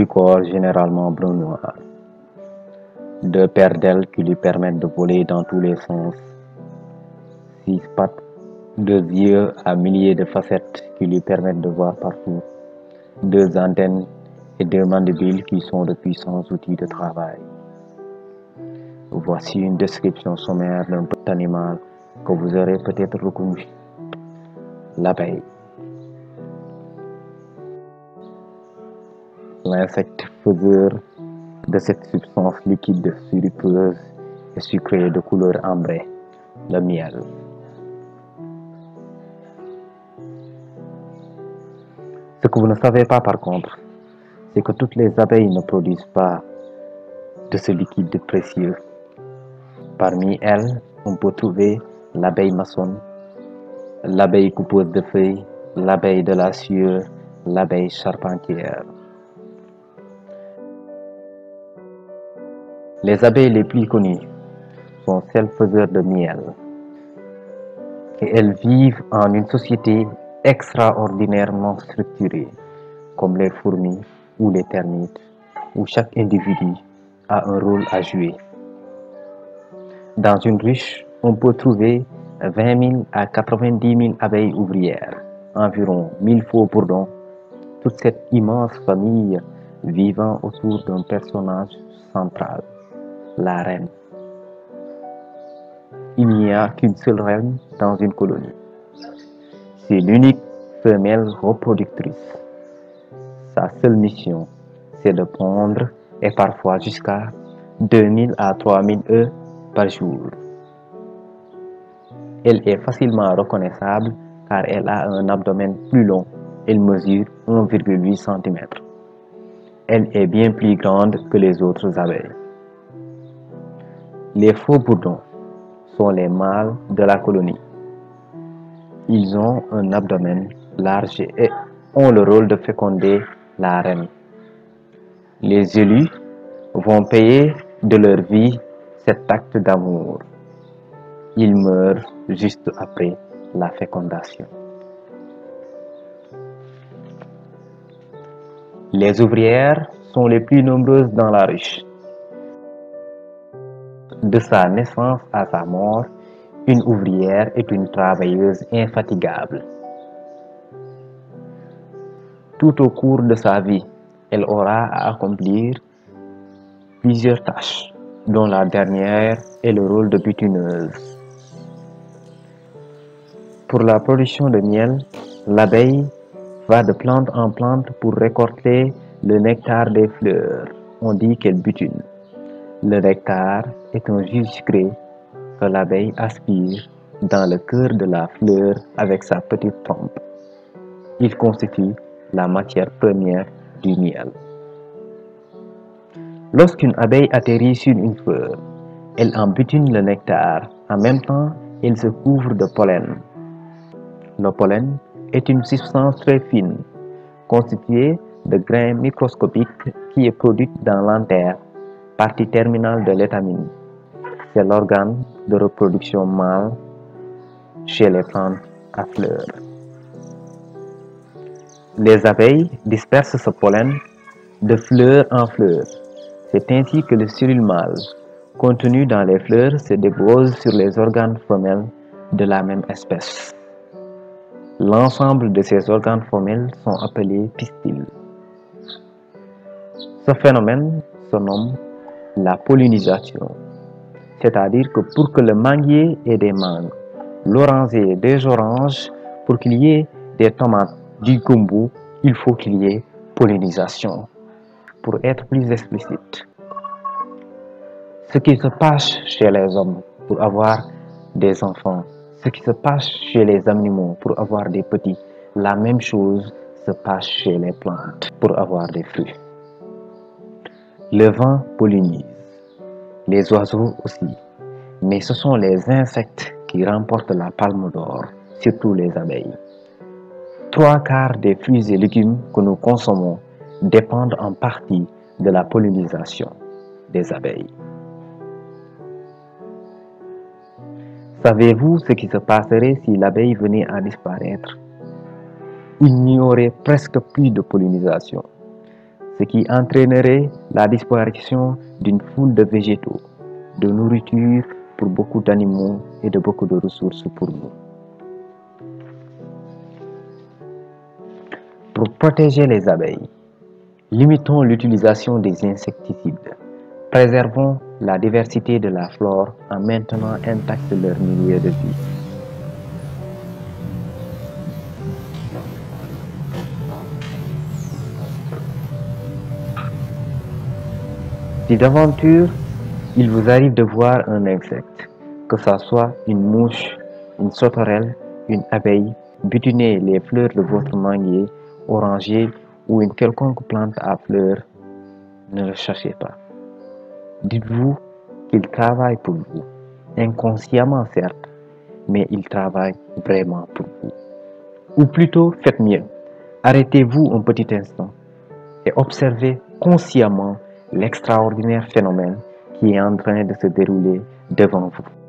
joli corps généralement brun-noir, deux paires d'ailes qui lui permettent de voler dans tous les sens, six pattes, deux yeux à milliers de facettes qui lui permettent de voir partout, deux antennes et deux mandibules qui sont de puissants outils de travail. Voici une description sommaire d'un petit animal que vous aurez peut-être reconnu, l'abeille. L'insecte faiseur de cette substance liquide sirupleuse et sucrée de couleur ambrée, le miel. Ce que vous ne savez pas par contre, c'est que toutes les abeilles ne produisent pas de ce liquide précieux. Parmi elles, on peut trouver l'abeille maçonne, l'abeille coupeuse de feuilles, l'abeille de la sueur, l'abeille charpentière. Les abeilles les plus connues sont celles faiseurs de miel. Et elles vivent en une société extraordinairement structurée, comme les fourmis ou les termites, où chaque individu a un rôle à jouer. Dans une ruche, on peut trouver 20 000 à 90 000 abeilles ouvrières, environ 1000 faux-bourdons, toute cette immense famille vivant autour d'un personnage central, la reine. Il n'y a qu'une seule reine dans une colonie. C'est l'unique femelle reproductrice. Sa seule mission, c'est de pondre et parfois jusqu'à 2000 à 3000 œufs par jour. Elle est facilement reconnaissable car elle a un abdomen plus long. Elle mesure 1,8 cm. Elle est bien plus grande que les autres abeilles. Les faux-bourdons sont les mâles de la colonie. Ils ont un abdomen large et ont le rôle de féconder la reine. Les élus vont payer de leur vie cet acte d'amour. Ils meurent juste après la fécondation. Les ouvrières sont les plus nombreuses dans la ruche. De sa naissance à sa mort, une ouvrière est une travailleuse infatigable. Tout au cours de sa vie, elle aura à accomplir plusieurs tâches, dont la dernière est le rôle de butineuse. Pour la production de miel, l'abeille va de plante en plante pour récolter le nectar des fleurs. On dit qu'elle butine. Le nectar est un jus sucré que l'abeille aspire dans le cœur de la fleur avec sa petite trompe. Il constitue la matière première du miel. Lorsqu'une abeille atterrit sur une fleur, elle en butine le nectar. En même temps, elle se couvre de pollen. Le pollen est une substance très fine, constituée de grains microscopiques qui est produite dans l'antère, partie terminale de l'étamine. C'est l'organe de reproduction mâle chez les plantes à fleurs. Les abeilles dispersent ce pollen de fleur en fleur. C'est ainsi que le styrule mâle contenu dans les fleurs se dépose sur les organes femelles de la même espèce. L'ensemble de ces organes femelles sont appelés pistils. Ce phénomène se nomme la pollinisation. C'est-à-dire que pour que le manguier ait des mangues, l'oranger des oranges, pour qu'il y ait des tomates du gombo, il faut qu'il y ait pollinisation. Pour être plus explicite, ce qui se passe chez les hommes pour avoir des enfants, ce qui se passe chez les animaux pour avoir des petits, la même chose se passe chez les plantes pour avoir des fruits. Le vent pollinise, les oiseaux aussi, mais ce sont les insectes qui remportent la palme d'or, surtout les abeilles. 3/4 des fruits et légumes que nous consommons dépendent en partie de la pollinisation des abeilles. Savez-vous ce qui se passerait si l'abeille venait à disparaître? Il n'y aurait presque plus de pollinisation. ce qui entraînerait la disparition d'une foule de végétaux, de nourriture pour beaucoup d'animaux et de beaucoup de ressources pour nous. Pour protéger les abeilles, limitons l'utilisation des insecticides. Préservons la diversité de la flore en maintenant intact leur milieu de vie. Si d'aventure, il vous arrive de voir un insecte, que ce soit une mouche, une sauterelle, une abeille, butiner les fleurs de votre manguier, oranger ou une quelconque plante à fleurs, ne le cherchez pas. Dites-vous qu'il travaille pour vous, inconsciemment certes, mais il travaille vraiment pour vous. Ou plutôt, faites mieux. Arrêtez-vous un petit instant et observez consciemment l'extraordinaire phénomène qui est en train de se dérouler devant vous.